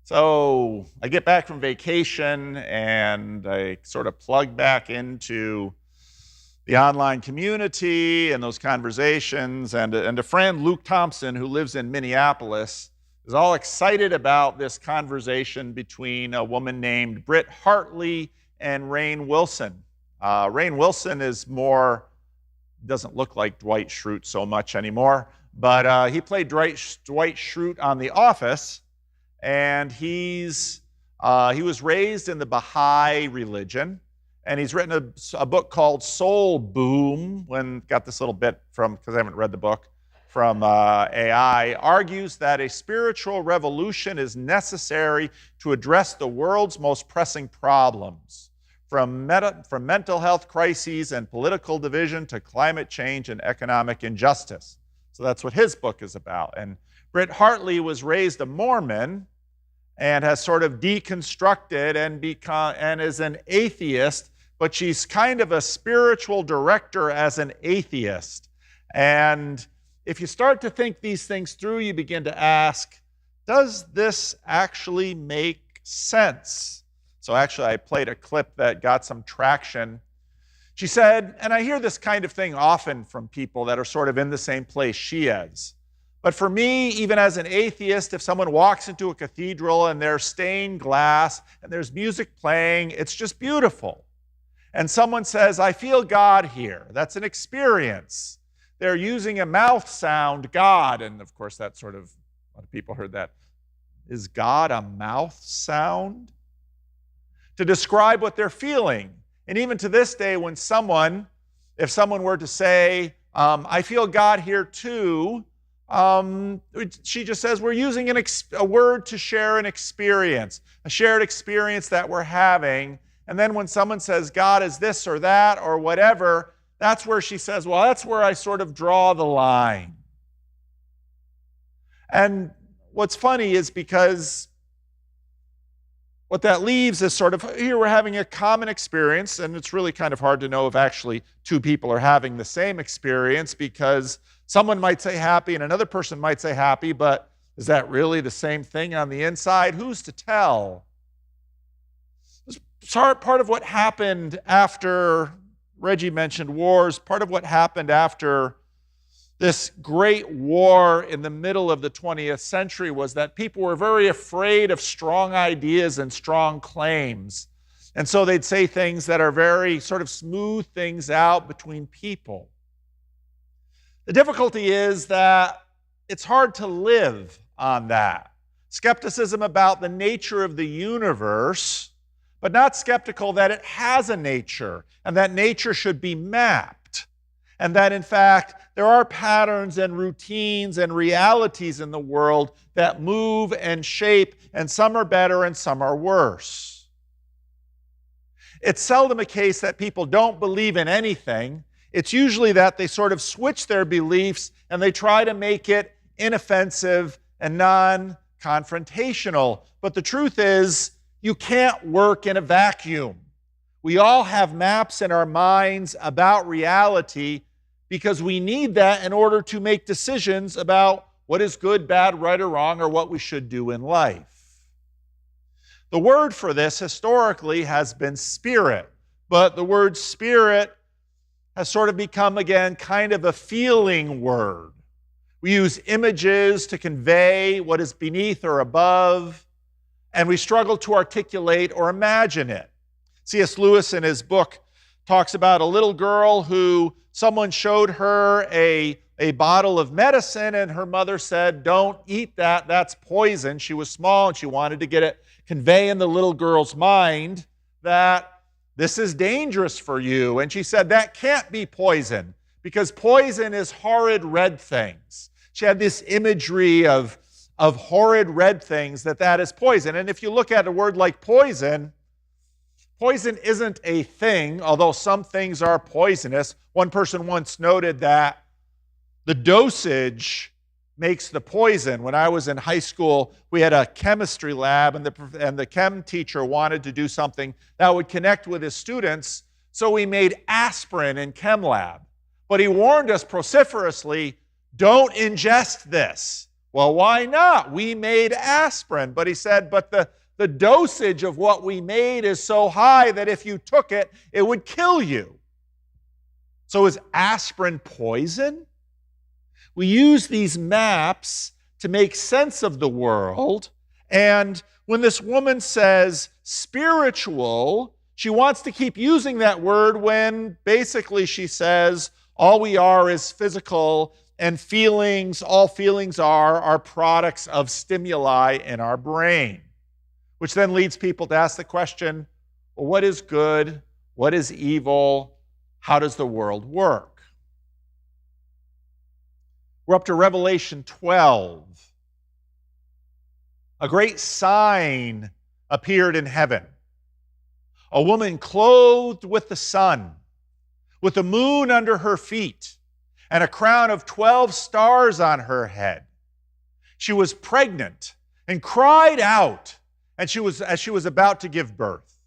So I get back from vacation and I sort of plug back into the online community and those conversations. And a friend, Luke Thompson, who lives in Minneapolis, is all excited about this conversation between a woman named Britt Hartley and Rainn Wilson. Rainn Wilson is doesn't look like Dwight Schrute so much anymore, but he played Dwight Schrute on The Office. And he was raised in the Baha'i religion, and he's written a book called Soul Boom. Got this little bit from, because I haven't read the book, from AI, argues that a spiritual revolution is necessary to address the world's most pressing problems, from mental health crises and political division to climate change and economic injustice. So that's what his book is about. And Britt Hartley was raised a Mormon and has sort of deconstructed and is an atheist, but she's kind of a spiritual director as an atheist. And if you start to think these things through, you begin to ask, does this actually make sense? So actually, I played a clip that got some traction. She said, and I hear this kind of thing often from people that are sort of in the same place she is. But for me, even as an atheist, if someone walks into a cathedral and there's stained glass and there's music playing, it's just beautiful. And someone says, I feel God here. That's an experience. They're using a mouth sound, God. And of course, that sort of, a lot of people heard that. Is God a mouth sound? To describe what they're feeling. And even to this day, if someone were to say, I feel God here too, she just says we're using a word to share an experience, a shared experience that we're having. And then when someone says God is this or that or whatever, that's where she says, well, that's where I sort of draw the line. And what's funny is because what that leaves is sort of, here we're having a common experience, and it's really kind of hard to know if actually two people are having the same experience, because someone might say happy and another person might say happy, but is that really the same thing on the inside? Who's to tell? It's part of what happened after, Reggie mentioned wars, part of what happened after this great war in the middle of the 20th century was that people were very afraid of strong ideas and strong claims. And so they'd say things that are very sort of smooth things out between people. The difficulty is that it's hard to live on that. Skepticism about the nature of the universe, but not skeptical that it has a nature and that nature should be mapped. And that, in fact, there are patterns and routines and realities in the world that move and shape, and some are better and some are worse. It's seldom a case that people don't believe in anything. It's usually that they sort of switch their beliefs and they try to make it inoffensive and non-confrontational. But the truth is, you can't work in a vacuum. We all have maps in our minds about reality because we need that in order to make decisions about what is good, bad, right, or wrong, or what we should do in life. The word for this historically has been spirit, but the word spirit has sort of become, again, kind of a feeling word. We use images to convey what is beneath or above, and we struggle to articulate or imagine it. C.S. Lewis, in his book, talks about a little girl who someone showed her a bottle of medicine, and her mother said, don't eat that, that's poison. She was small, and she wanted to convey in the little girl's mind that this is dangerous for you. And she said, that can't be poison, because poison is horrid red things. She had this imagery of horrid red things, that is poison. And if you look at a word like poison, poison isn't a thing, although some things are poisonous. One person once noted that the dosage makes the poison. When I was in high school, we had a chemistry lab, and the chem teacher wanted to do something that would connect with his students, so we made aspirin in chem lab. But he warned us vociferously, don't ingest this. Well, why not? We made aspirin. But he said, but the dosage of what we made is so high that if you took it, it would kill you. So is aspirin poison? We use these maps to make sense of the world. And when this woman says spiritual, she wants to keep using that word when basically she says all we are is physical, and feelings, all feelings are products of stimuli in our brain, which then leads people to ask the question, well, what is good? What is evil? How does the world work? We're up to Revelation 12. A great sign appeared in heaven. A woman clothed with the sun, with the moon under her feet, and a crown of 12 stars on her head. She was pregnant and cried out as she was about to give birth.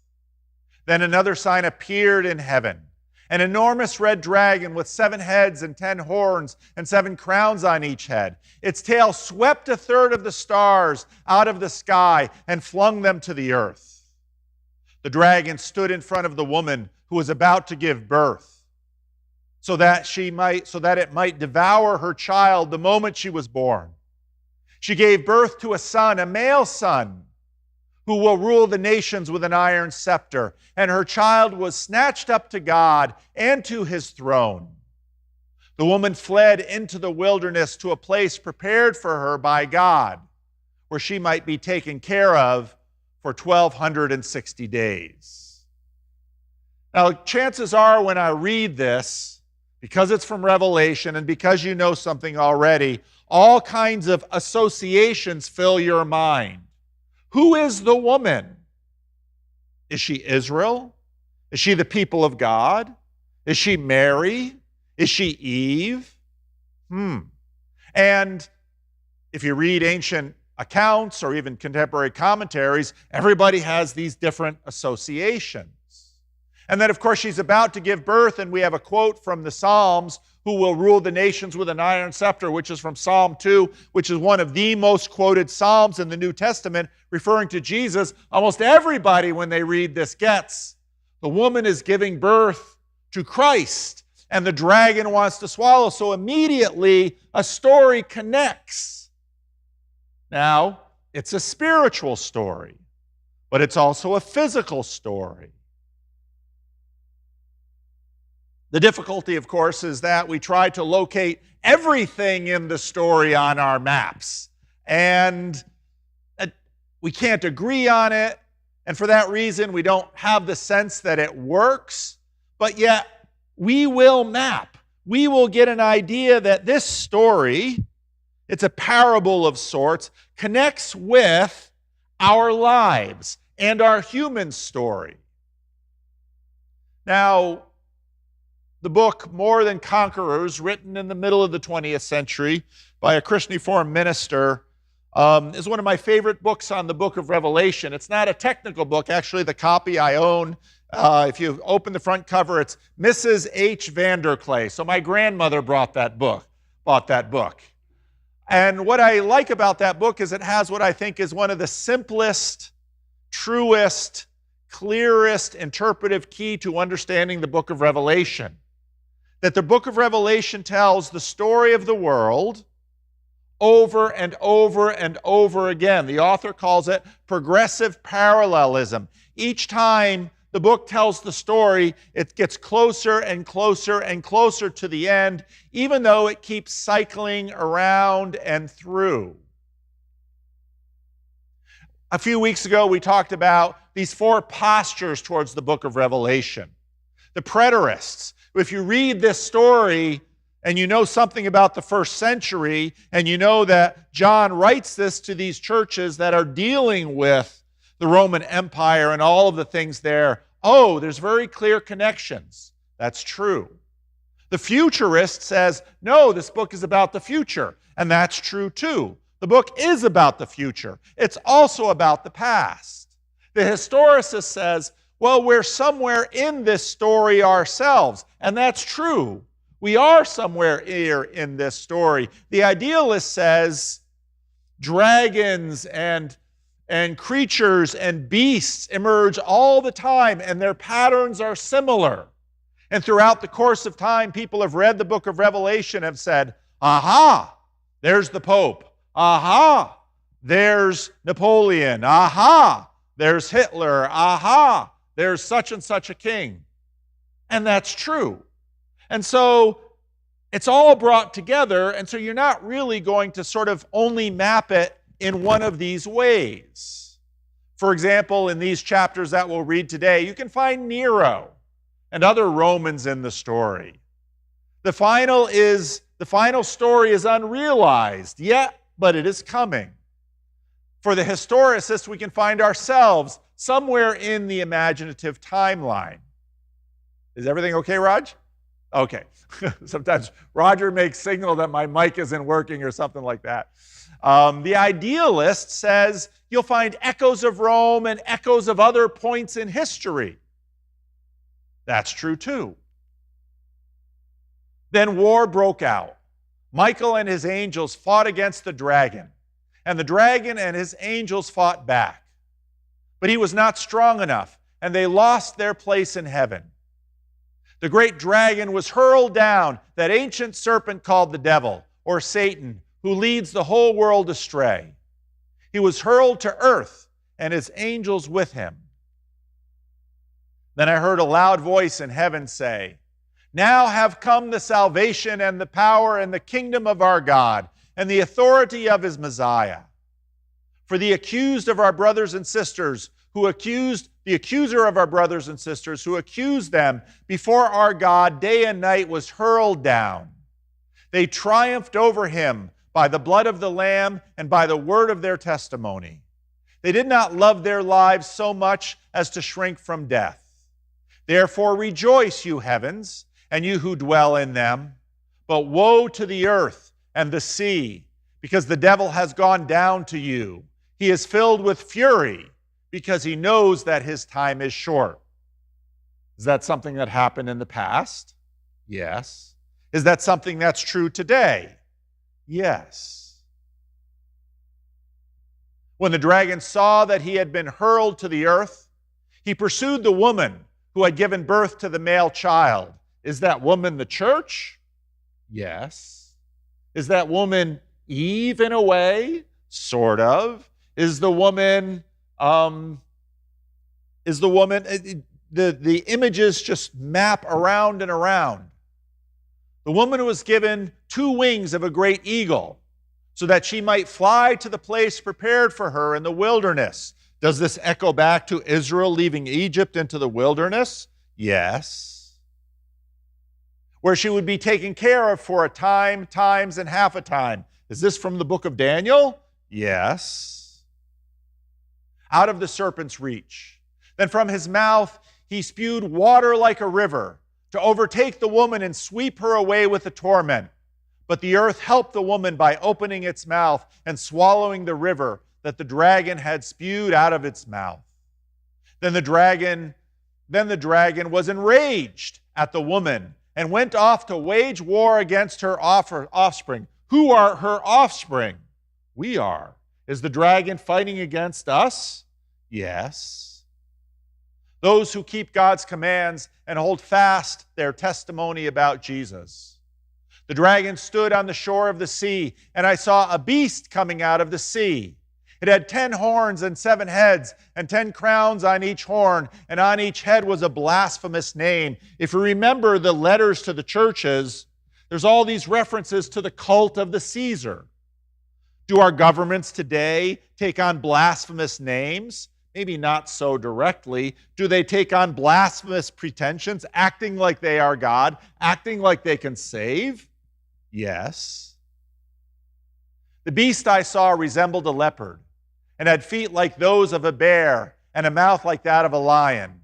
Then another sign appeared in heaven. An enormous red dragon with 7 heads and 10 horns and 7 crowns on each head. Its tail swept a third of the stars out of the sky and flung them to the earth. The dragon stood in front of the woman who was about to give birth, so that it might devour her child the moment she was born. She gave birth to a son, a male son, who will rule the nations with an iron scepter, and her child was snatched up to God and to his throne. The woman fled into the wilderness to a place prepared for her by God, where she might be taken care of for 1,260 days. Now, chances are when I read this, because it's from Revelation and because you know something already, all kinds of associations fill your mind. Who is the woman? Is she Israel? Is she the people of God? Is she Mary? Is she Eve? And if you read ancient accounts or even contemporary commentaries, everybody has these different associations. And then, of course, she's about to give birth, and we have a quote from the Psalms, who will rule the nations with an iron scepter, which is from Psalm 2, which is one of the most quoted Psalms in the New Testament, referring to Jesus. Almost everybody, when they read this, gets the woman is giving birth to Christ, and the dragon wants to swallow. So immediately, a story connects. Now, it's a spiritual story, but it's also a physical story. The difficulty, of course, is that we try to locate everything in the story on our maps, and we can't agree on it, and for that reason, we don't have the sense that it works, but yet we will map. We will get an idea that this story, it's a parable of sorts, connects with our lives and our human story. Now, the book More Than Conquerors, written in the middle of the 20th century by a Christian Reformed minister, is one of my favorite books on the book of Revelation. It's not a technical book. Actually, the copy I own, if you open the front cover, it's Mrs. H. Vanderclay. So my grandmother bought that book. And what I like about that book is it has what I think is one of the simplest, truest, clearest interpretive key to understanding the book of Revelation. That the book of Revelation tells the story of the world over and over and over again. The author calls it progressive parallelism. Each time the book tells the story, it gets closer and closer and closer to the end, even though it keeps cycling around and through. A few weeks ago, we talked about these 4 postures towards the book of Revelation. The preterists. If you read this story and you know something about the first century, and you know that John writes this to these churches that are dealing with the Roman Empire and all of the things there, there's very clear connections. That's true. The futurist says, no, this book is about the future, and that's true too. The book is about the future. It's also about the past. The historicist says, well, we're somewhere in this story ourselves, and that's true. We are somewhere here in this story. The idealist says, Dragons and creatures and beasts emerge all the time, and their patterns are similar. And throughout the course of time, people have read the book of Revelation and have said, aha, there's the Pope. Aha, there's Napoleon. Aha, there's Hitler. Aha, there's such and such a king. And that's true. And so it's all brought together, and so you're not really going to sort of only map it in one of these ways. For example, in these chapters that we'll read today, you can find Nero and other Romans in the story. The final story is unrealized yet, but it is coming. For the historicists, we can find ourselves somewhere in the imaginative timeline. Is everything okay, Raj? Okay. Sometimes Roger makes signal that my mic isn't working or something like that. The idealist says you'll find echoes of Rome and echoes of other points in history. That's true too. Then war broke out. Michael and his angels fought against the dragon, and the dragon and his angels fought back. But he was not strong enough, and they lost their place in heaven. The great dragon was hurled down, that ancient serpent called the devil, or Satan, who leads the whole world astray. He was hurled to earth, and his angels with him. Then I heard a loud voice in heaven say, now have come the salvation and the power and the kingdom of our God and the authority of his Messiah. For the accused of our brothers and sisters the accuser of our brothers and sisters who accused them before our God day and night was hurled down. They triumphed over him by the blood of the Lamb and by the word of their testimony. They did not love their lives so much as to shrink from death. Therefore rejoice, you heavens, and you who dwell in them. But woe to the earth and the sea, because the devil has gone down to you. He is filled with fury, because he knows that his time is short. Is that something that happened in the past? Yes. Is that something that's true today? Yes. When the dragon saw that he had been hurled to the earth, he pursued the woman who had given birth to the male child. Is that woman the church? Yes. Is that woman Eve in a way? Sort of. Is the woman, the images just map around and around. The woman who was given 2 wings of a great eagle so that she might fly to the place prepared for her in the wilderness. Does this echo back to Israel leaving Egypt into the wilderness? Yes. Where she would be taken care of for a time, times, and half a time. Is this from the book of Daniel? Yes. Out of the serpent's reach. Then from his mouth he spewed water like a river to overtake the woman and sweep her away with the torment. But the earth helped the woman by opening its mouth and swallowing the river that the dragon had spewed out of its mouth. Then the dragon was enraged at the woman and went off to wage war against her offspring. Who are her offspring? We are. Is the dragon fighting against us? Yes. Those who keep God's commands and hold fast their testimony about Jesus. The dragon stood on the shore of the sea, and I saw a beast coming out of the sea. It had 10 horns and 7 heads, and 10 crowns on each horn, and on each head was a blasphemous name. If you remember the letters to the churches, there's all these references to the cult of the Caesar. Do our governments today take on blasphemous names? Maybe not so directly. Do they take on blasphemous pretensions, acting like they are God, acting like they can save? Yes. The beast I saw resembled a leopard, and had feet like those of a bear, and a mouth like that of a lion.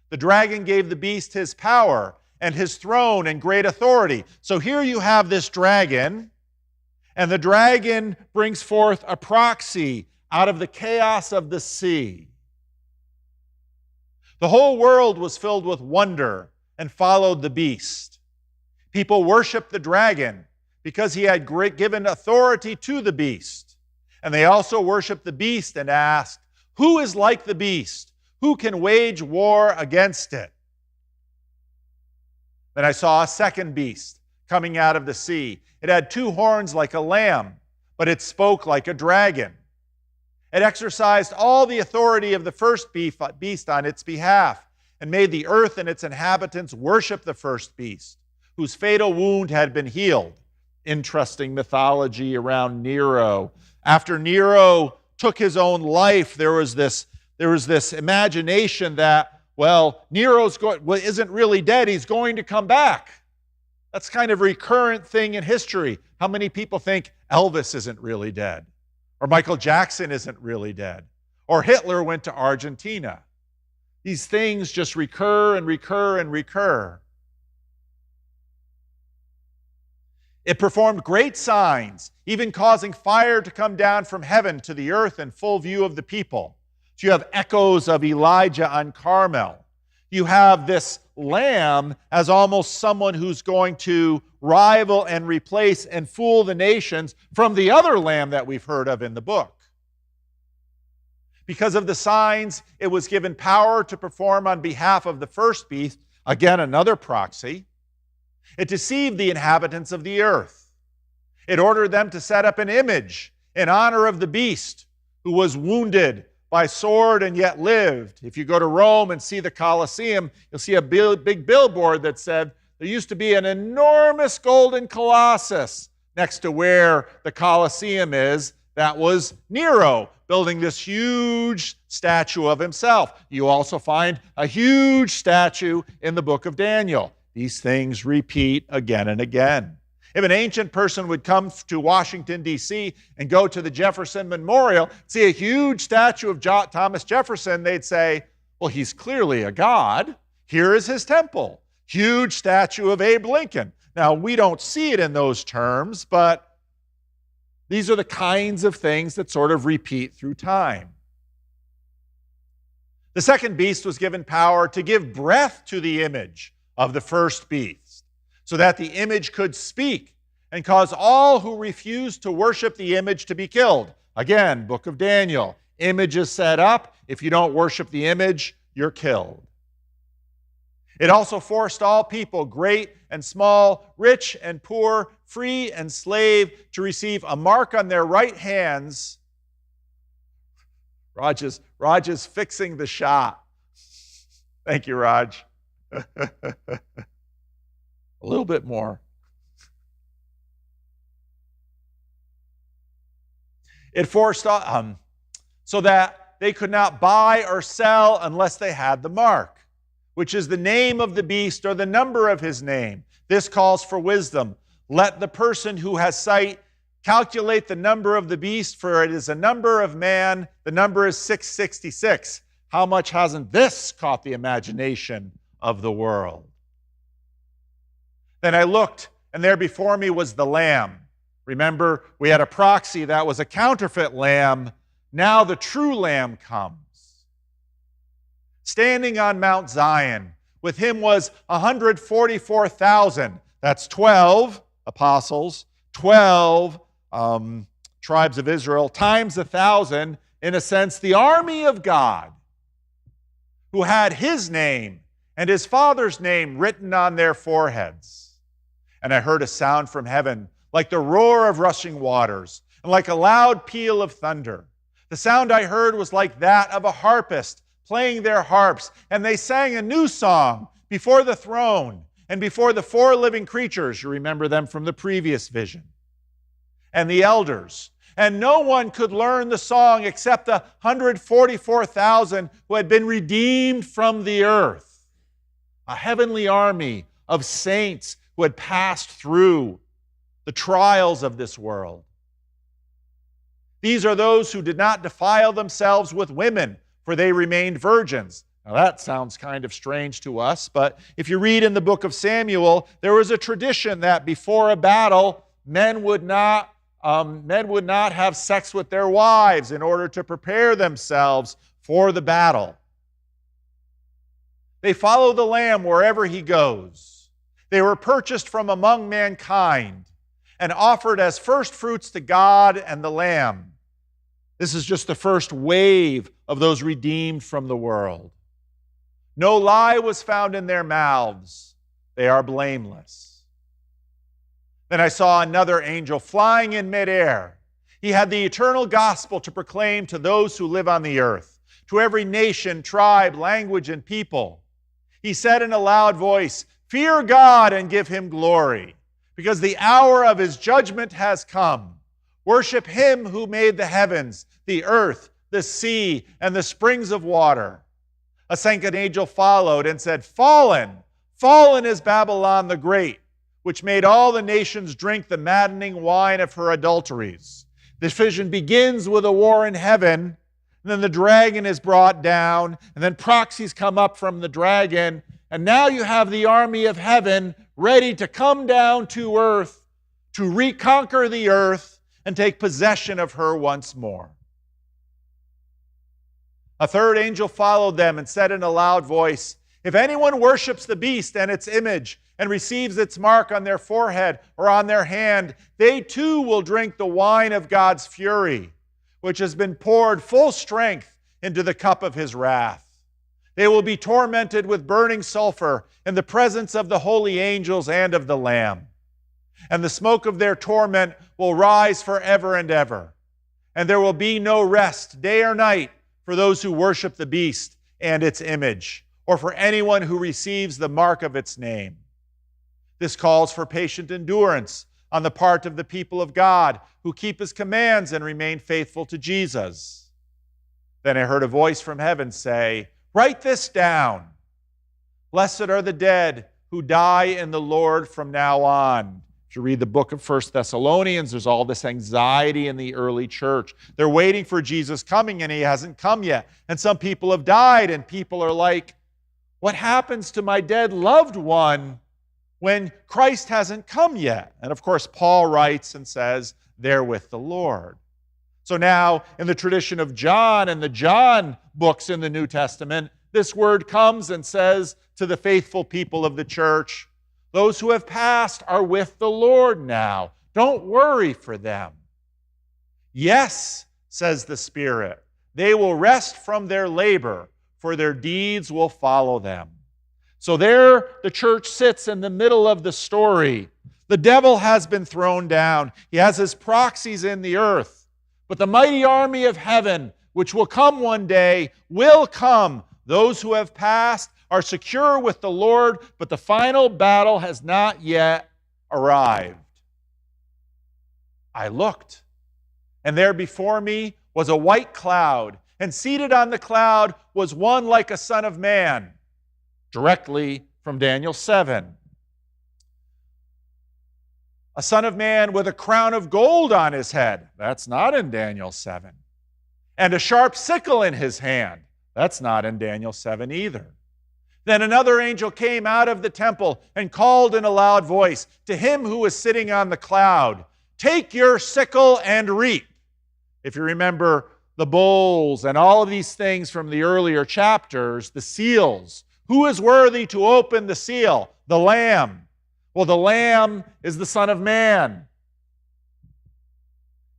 The dragon gave the beast his power, and his throne, and great authority. So here you have this dragon, and the dragon brings forth a proxy out of the chaos of the sea. The whole world was filled with wonder and followed the beast. People worshiped the dragon because he had given authority to the beast. And they also worshiped the beast and asked, "Who is like the beast? Who can wage war against it?" Then I saw a second beast coming out of the sea. It had two horns like a lamb, but it spoke like a dragon. It exercised all the authority of the first beast on its behalf, and made the earth and its inhabitants worship the first beast, whose fatal wound had been healed. Interesting mythology around Nero. After Nero took his own life, there was this imagination that, well, isn't really dead, he's going to come back. That's kind of a recurrent thing in history. How many people think Elvis isn't really dead? Or Michael Jackson isn't really dead? Or Hitler went to Argentina? These things just recur and recur and recur. It performed great signs, even causing fire to come down from heaven to the earth in full view of the people. So you have echoes of Elijah on Carmel. You have this lamb as almost someone who's going to rival and replace and fool the nations from the other lamb that we've heard of in the book. Because of the signs, it was given power to perform on behalf of the first beast, again, another proxy. It deceived the inhabitants of the earth. It ordered them to set up an image in honor of the beast who was wounded by sword and yet lived. If you go to Rome and see the Colosseum, you'll see a big billboard that said there used to be an enormous golden colossus next to where the Colosseum is. That was Nero building this huge statue of himself. You also find a huge statue in the book of Daniel. These things repeat again and again. If an ancient person would come to Washington, D.C. and go to the Jefferson Memorial, see a huge statue of Thomas Jefferson, they'd say, well, he's clearly a god. Here is his temple. Huge statue of Abe Lincoln. Now, we don't see it in those terms, but these are the kinds of things that sort of repeat through time. The second beast was given power to give breath to the image of the first beast, so that the image could speak and cause all who refused to worship the image to be killed. Again, book of Daniel. Image is set up. If you don't worship the image, you're killed. It also forced all people, great and small, rich and poor, free and slave, to receive a mark on their right hands. Raj is fixing the shot. Thank you, Raj. A little bit more. It forced so that they could not buy or sell unless they had the mark, which is the name of the beast or the number of his name. This calls for wisdom. Let the person who has sight calculate the number of the beast, for it is a number of man. The number is 666. How much hasn't this caught the imagination of the world? Then I looked, and there before me was the Lamb. Remember, we had a proxy that was a counterfeit lamb. Now the true Lamb comes. Standing on Mount Zion, with him was 144,000. That's 12 apostles, 12 tribes of Israel, times 1,000, in a sense, the army of God, who had his name and his Father's name written on their foreheads. And I heard a sound from heaven, like the roar of rushing waters, and like a loud peal of thunder. The sound I heard was like that of a harpist playing their harps, and they sang a new song before the throne and before the four living creatures. You remember them from the previous vision. And the elders. And no one could learn the song except the 144,000 who had been redeemed from the earth. A heavenly army of saints who had passed through the trials of this world. These are those who did not defile themselves with women, for they remained virgins. Now that sounds kind of strange to us, but if you read in the book of Samuel, there was a tradition that before a battle, men would not have sex with their wives in order to prepare themselves for the battle. They follow the Lamb wherever he goes. They were purchased from among mankind and offered as first fruits to God and the Lamb. This is just the first wave of those redeemed from the world. No lie was found in their mouths. They are blameless. Then I saw another angel flying in midair. He had the eternal gospel to proclaim to those who live on the earth, to every nation, tribe, language, and people. He said in a loud voice, "Fear God and give him glory, because the hour of his judgment has come. Worship him who made the heavens, the earth, the sea, and the springs of water." A second angel followed and said, "Fallen, fallen is Babylon the Great, which made all the nations drink the maddening wine of her adulteries." This vision begins with a war in heaven, and then the dragon is brought down, and then proxies come up from the dragon, and now you have the army of heaven ready to come down to earth to reconquer the earth and take possession of her once more. A third angel followed them and said in a loud voice, "If anyone worships the beast and its image and receives its mark on their forehead or on their hand, they too will drink the wine of God's fury, which has been poured full strength into the cup of his wrath. They will be tormented with burning sulfur in the presence of the holy angels and of the Lamb. And the smoke of their torment will rise forever and ever. And there will be no rest, day or night, for those who worship the beast and its image, or for anyone who receives the mark of its name. This calls for patient endurance on the part of the people of God who keep his commands and remain faithful to Jesus." Then I heard a voice from heaven say, "Write this down. Blessed are the dead who die in the Lord from now on." If you read the book of 1 Thessalonians, there's all this anxiety in the early church. They're waiting for Jesus coming, and he hasn't come yet. And some people have died, and people are like, "What happens to my dead loved one when Christ hasn't come yet?" And of course, Paul writes and says, "They're with the Lord." So now, in the tradition of John and the John books in the New Testament, this word comes and says to the faithful people of the church, those who have passed are with the Lord now. Don't worry for them. Yes, says the Spirit, they will rest from their labor, for their deeds will follow them. So there the church sits in the middle of the story. The devil has been thrown down. He has his proxies in the earth. But the mighty army of heaven, which will come one day, will come. Those who have passed are secure with the Lord, but the final battle has not yet arrived. I looked, and there before me was a white cloud, and seated on the cloud was one like a son of man, directly from Daniel 7. A son of man with a crown of gold on his head. That's not in Daniel 7. And a sharp sickle in his hand. That's not in Daniel 7 either. Then another angel came out of the temple and called in a loud voice to him who was sitting on the cloud, "Take your sickle and reap." If you remember the bowls and all of these things from the earlier chapters, the seals. Who is worthy to open the seal? The Lamb. Well, the Lamb is the Son of Man.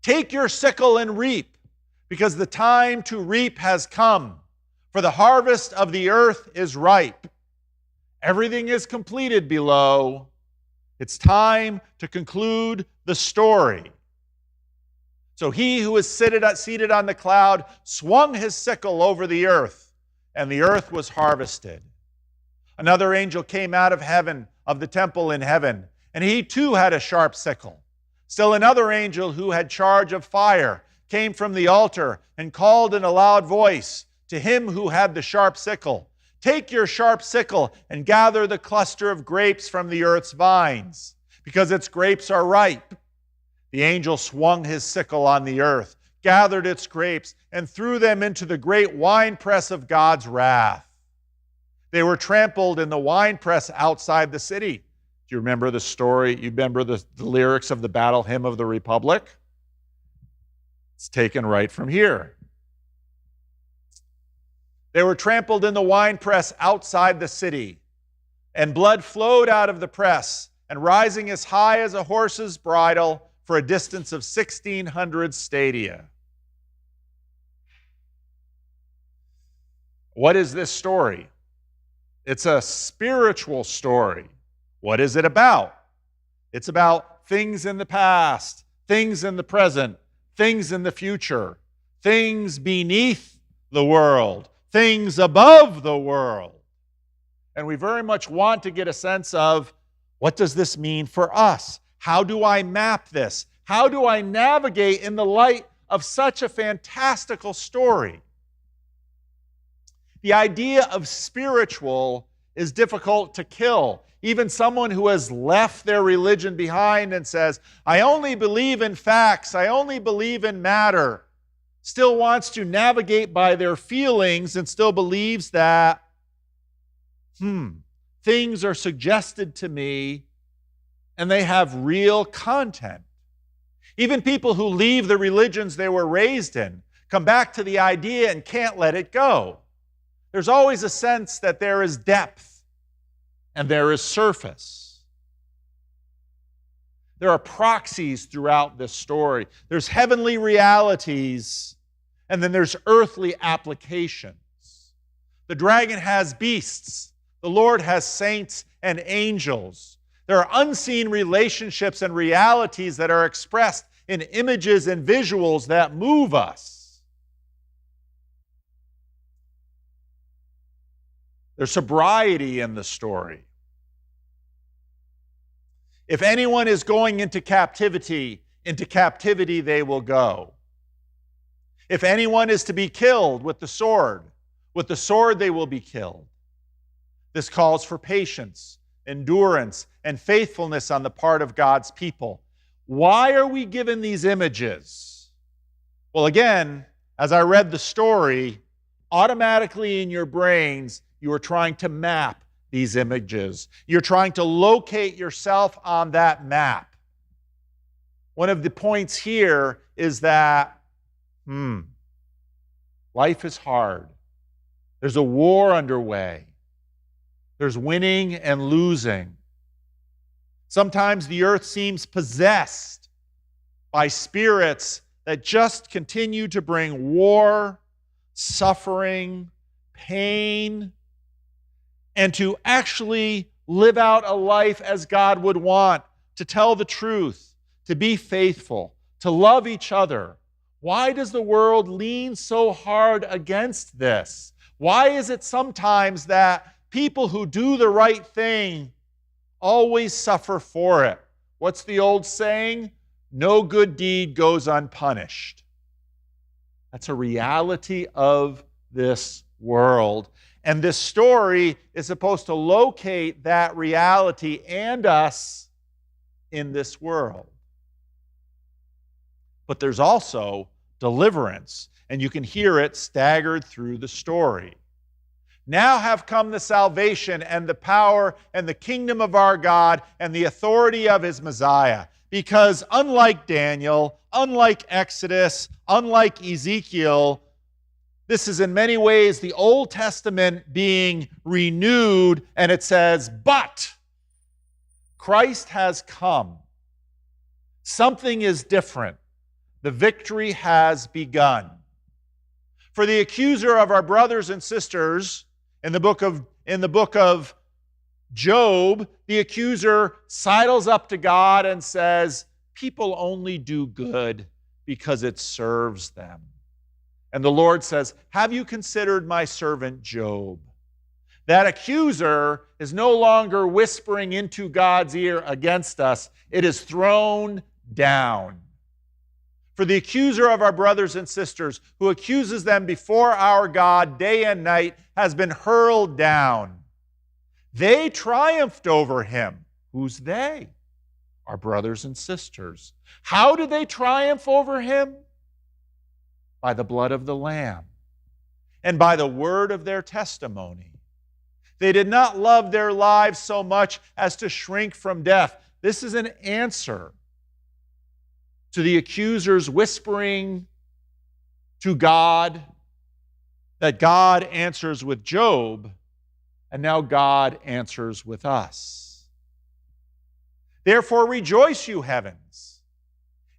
Take your sickle and reap, because the time to reap has come. For the harvest of the earth is ripe. Everything is completed below. It's time to conclude the story. So he who is seated on the cloud swung his sickle over the earth, and the earth was harvested. Another angel came out of heaven, of the temple in heaven, and he too had a sharp sickle. Still another angel who had charge of fire came from the altar and called in a loud voice to him who had the sharp sickle, "Take your sharp sickle and gather the cluster of grapes from the earth's vines, because its grapes are ripe." The angel swung his sickle on the earth, gathered its grapes, and threw them into the great winepress of God's wrath. They were trampled in the winepress outside the city. Do you remember the story? You remember the lyrics of the Battle Hymn of the Republic? It's taken right from here. They were trampled in the winepress outside the city, and blood flowed out of the press, and rising as high as a horse's bridle for a distance of 1,600 stadia. What is this story? It's a spiritual story. What is it about? It's about things in the past, things in the present, things in the future, things beneath the world, things above the world. And we very much want to get a sense of, what does this mean for us? How do I map this? How do I navigate in the light of such a fantastical story? The idea of spiritual is difficult to kill. Even someone who has left their religion behind and says, I only believe in facts, I only believe in matter, still wants to navigate by their feelings and still believes that, things are suggested to me and they have real content. Even people who leave the religions they were raised in come back to the idea and can't let it go. There's always a sense that there is depth and there is surface. There are proxies throughout this story. There's heavenly realities, and then there's earthly applications. The dragon has beasts. The Lord has saints and angels. There are unseen relationships and realities that are expressed in images and visuals that move us. There's sobriety in the story. If anyone is going into captivity they will go. If anyone is to be killed with the sword they will be killed. This calls for patience, endurance, and faithfulness on the part of God's people. Why are we given these images? Well, again, as I read the story, automatically in your brains, you are trying to map these images. You're trying to locate yourself on that map. One of the points here is that, life is hard. There's a war underway. There's winning and losing. Sometimes the earth seems possessed by spirits that just continue to bring war, suffering, pain, and to actually live out a life as God would want, to tell the truth, to be faithful, to love each other. Why does the world lean so hard against this? Why is it sometimes that people who do the right thing always suffer for it? What's the old saying? No good deed goes unpunished. That's a reality of this world. And this story is supposed to locate that reality and us in this world. But there's also deliverance, and you can hear it staggered through the story. Now have come the salvation and the power and the kingdom of our God and the authority of his Messiah. Because unlike Daniel, unlike Exodus, unlike Ezekiel, this is in many ways the Old Testament being renewed, and it says, but Christ has come. Something is different. The victory has begun. For the accuser of our brothers and sisters, in the book of Job, the accuser sidles up to God and says, people only do good because it serves them. And the Lord says, have you considered my servant Job? That accuser is no longer whispering into God's ear against us. It is thrown down. For the accuser of our brothers and sisters, who accuses them before our God day and night, has been hurled down. They triumphed over him. Who's they? Our brothers and sisters. How did they triumph over him? By the blood of the Lamb and by the word of their testimony. They did not love their lives so much as to shrink from death. This is an answer to the accusers whispering to God, that God answers with Job, and now God answers with us. Therefore rejoice, you heavens,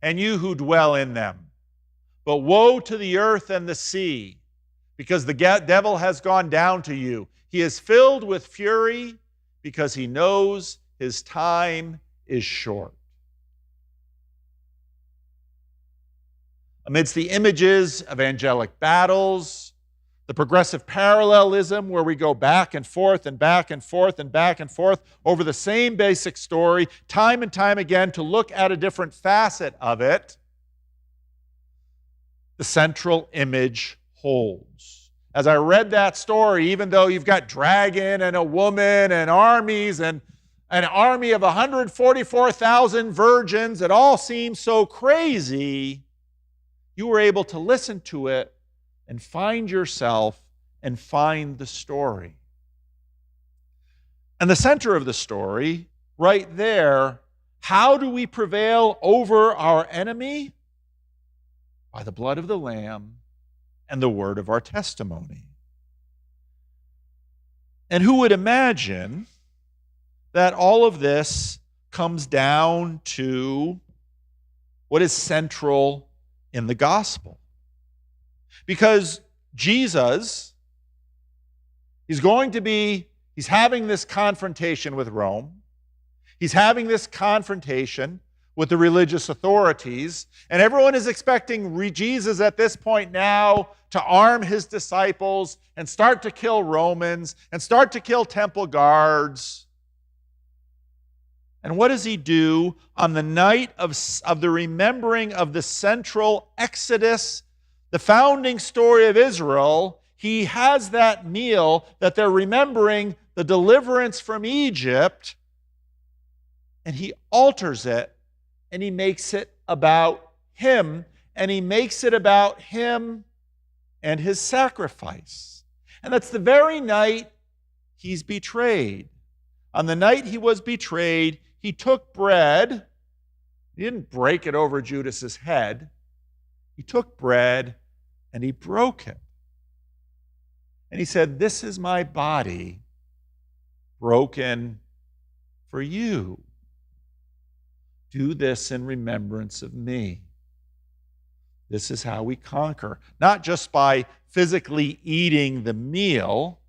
and you who dwell in them. But woe to the earth and the sea, because the devil has gone down to you. He is filled with fury because he knows his time is short. Amidst the images of angelic battles, the progressive parallelism where we go back and forth and back and forth and back and forth over the same basic story, time and time again, to look at a different facet of it, the central image holds. As I read that story, even though you've got dragon and a woman and armies and an army of 144,000 virgins, it all seems so crazy, you were able to listen to it and find yourself and find the story. And the center of the story, right there, how do we prevail over our enemy? By the blood of the Lamb and the word of our testimony. And who would imagine that all of this comes down to what is central in the gospel? Because Jesus, he's having this confrontation with Rome. He's having this confrontation with the religious authorities, and everyone is expecting Jesus at this point now to arm his disciples and start to kill Romans and start to kill temple guards. And what does he do on the night of the remembering of the central Exodus, the founding story of Israel? He has that meal that they're remembering the deliverance from Egypt, and he alters it, and he makes it about him, and he makes it about him and his sacrifice. And that's the very night he's betrayed. On the night he was betrayed, he took bread. He didn't break it over Judas's head. He took bread and he broke it. And he said, "This is my body broken for you. Do this in remembrance of me." This is how we conquer, not just by physically eating the meal,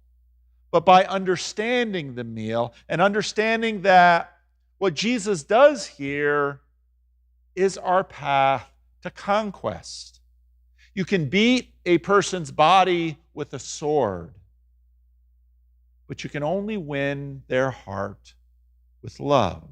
but by understanding the meal and understanding that what Jesus does here is our path to conquest. You can beat a person's body with a sword, but you can only win their heart with love.